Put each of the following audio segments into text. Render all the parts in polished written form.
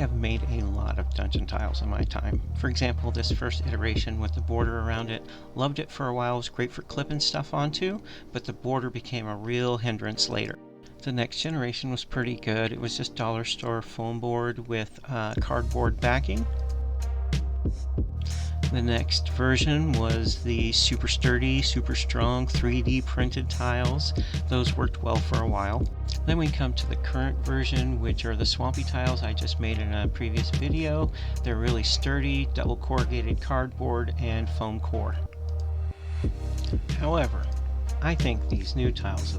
have made a lot of dungeon tiles in my time. For example, this first iteration with the border around it, loved it for a while, it was great for clipping stuff onto, but the border became a real hindrance later. The next generation was pretty good. It was just dollar store foam board with cardboard backing. The next version was the super sturdy, super strong 3D printed tiles. Those worked well for a while. Then we come to the current version, which are the swampy tiles I just made in a previous video. They're really sturdy, double corrugated cardboard and foam core. However, I think these new tiles,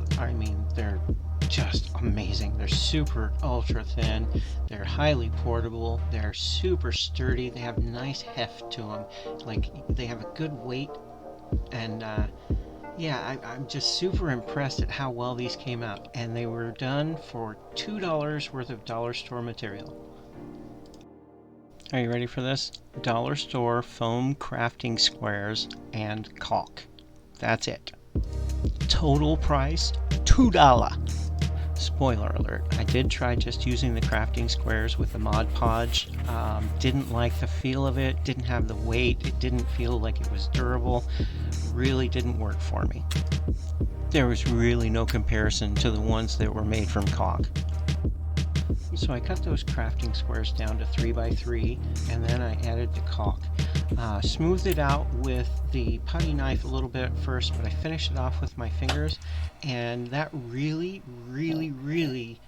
they're just amazing. They're super ultra thin, they're highly portable, they're super sturdy, they have nice heft to them, like they have a good weight, and I'm just super impressed at how well these came out, and they were done for $2 worth of dollar store material. Are you ready for this? Dollar store foam crafting squares and caulk. That's it. Total price $2. Spoiler alert, I did try just using the crafting squares with the Mod Podge. Didn't like the feel of it, didn't have the weight, it didn't feel like it was durable, really didn't work for me. There was really no comparison to the ones that were made from caulk. So I cut those crafting squares down to 3x3 and then I added the caulk. Smoothed it out with the putty knife a little bit at first, but I finished it off with my fingers, and that really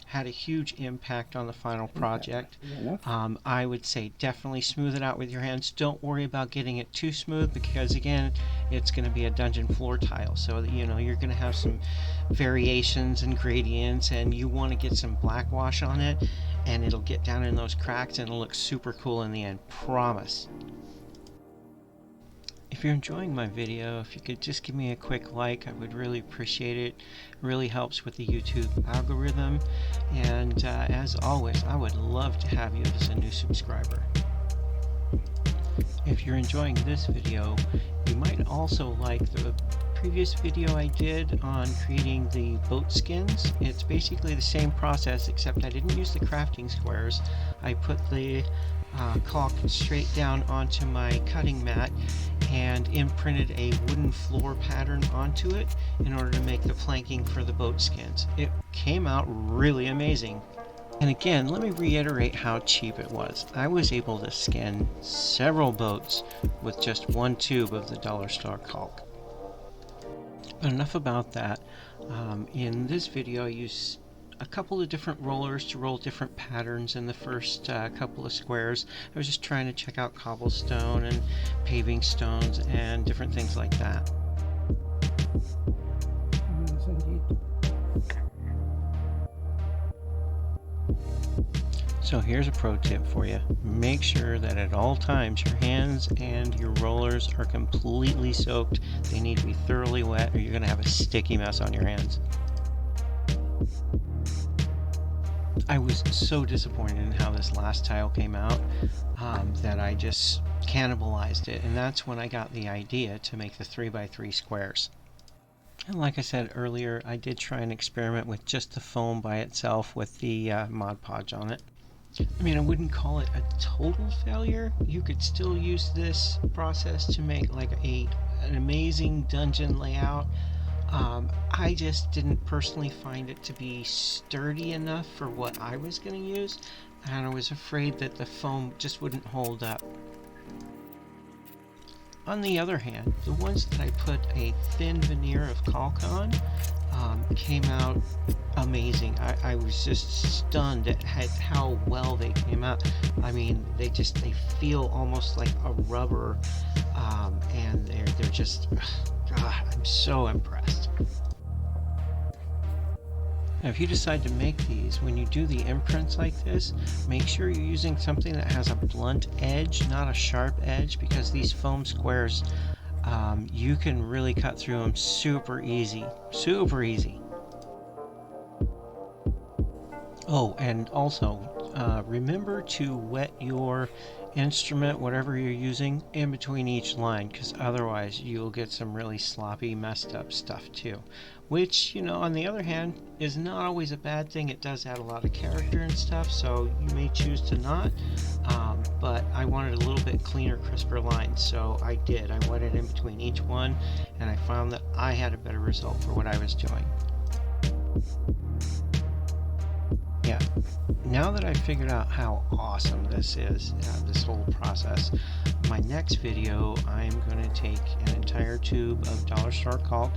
had a huge impact on the final project. I would say definitely smooth it out with your hands. Don't worry about getting it too smooth, because again, it's going to be a dungeon floor tile, so you're going to have some variations and gradients, and you want to get some black wash on it, and it'll get down in those cracks and it'll look super cool in the end, promise. If you're enjoying my video, if you could just give me a quick like, I would really appreciate it. It really helps with the YouTube algorithm. And as always, I would love to have you as a new subscriber. If you're enjoying this video, you might also like the previous video I did on creating the boat skins. It's basically the same process, except I didn't use the crafting squares. I put the caulk straight down onto my cutting mat and imprinted a wooden floor pattern onto it in order to make the planking for the boat skins. It came out really amazing. And again, let me reiterate how cheap it was. I was able to skin several boats with just one tube of the dollar store caulk. But enough about that. In this video I used a couple of different rollers to roll different patterns in the first couple of squares. I was just trying to check out cobblestone and paving stones and different things like that. So here's a pro tip for you. Make sure that at all times your hands and your rollers are completely soaked. They need to be thoroughly wet or you're going to have a sticky mess on your hands. I was so disappointed in how this last tile came out that I just cannibalized it, and that's when I got the idea to make the 3x3 squares. And like I said earlier, I did try and experiment with just the foam by itself with the Mod Podge on it. I wouldn't call it a total failure. You could still use this process to make like an amazing dungeon layout. I just didn't personally find it to be sturdy enough for what I was going to use, and I was afraid that the foam just wouldn't hold up. On the other hand, the ones that I put a thin veneer of caulk on came out amazing. I was just stunned at how well they came out. They feel almost like a rubber, and they're just, God, I'm so impressed. Now, if you decide to make these, when you do the imprints like this, make sure you're using something that has a blunt edge, not a sharp edge, because these foam squares, you can really cut through them super easy. Super easy. Oh, and also, remember to wet your instrument, whatever you're using, in between each line, because otherwise you'll get some really sloppy, messed up stuff too. which, you know, on the other hand, is not always a bad thing. It does add a lot of character and stuff, so you may choose to not. But I wanted a little bit cleaner, crisper lines, so I did. I went in between each one, and I found that I had a better result for what I was doing. Yeah, now that I've figured out how awesome this is, this whole process, my next video I'm going to take an entire tube of dollar store caulk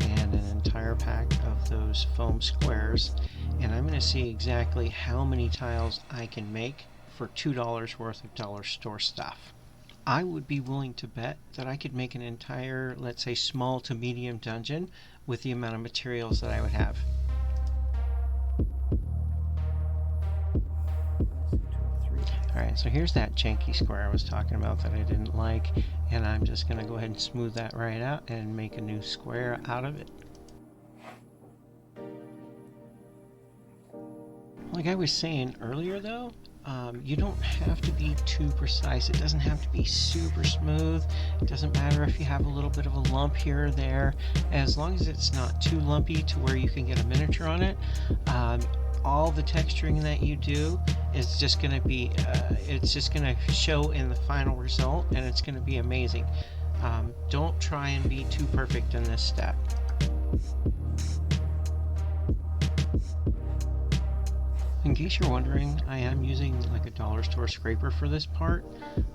and an entire pack of those foam squares, and I'm going to see exactly how many tiles I can make for $2 worth of dollar store stuff. I would be willing to bet that I could make an entire, let's say, small to medium dungeon with the amount of materials that I would have. Alright, so here's that janky square I was talking about that I didn't like, and I'm just going to go ahead and smooth that right out and make a new square out of it. Like I was saying earlier though, you don't have to be too precise. It doesn't have to be super smooth. It doesn't matter if you have a little bit of a lump here or there, as long as it's not too lumpy to where you can get a miniature on it. All the texturing that you do is just going to be, it's just going to show in the final result, and it's going to be amazing. Don't try and be too perfect in this step. In case you're wondering, I am using like a dollar store scraper for this part.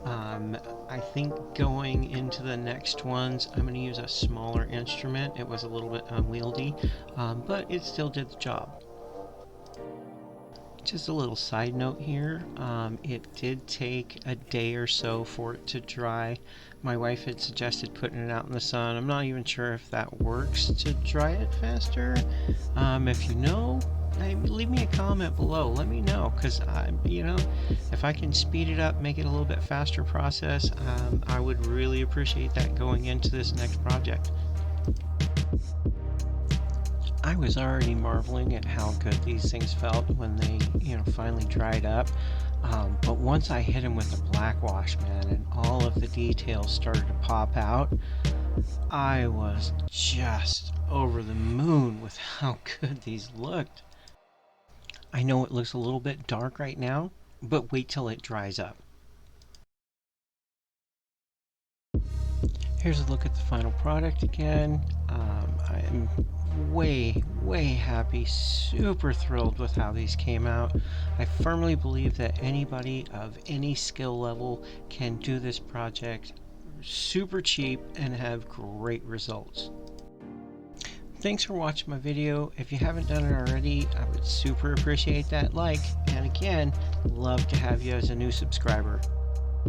I think going into the next ones, I'm going to use a smaller instrument. It was a little bit unwieldy, but it still did the job. Just a little side note here, it did take a day or so for it to dry. My wife had suggested putting it out in the sun. I'm not even sure if that works to dry it faster. If you know, leave me a comment below. Let me know, because you know, if I can speed it up, make it a little bit faster process, I would really appreciate that going into this next project. I was already marveling at how good these things felt when they, you know, finally dried up. But once I hit them with the black wash, man, and all of the details started to pop out, I was just over the moon with how good these looked. I know it looks a little bit dark right now, but wait till it dries up. Here's a look at the final product again. I am way happy, super thrilled with how these came out. I firmly believe that anybody of any skill level can do this project super cheap and have great results. Thanks for watching my video. If you haven't done it already, I would super appreciate that like, and again, love to have you as a new subscriber.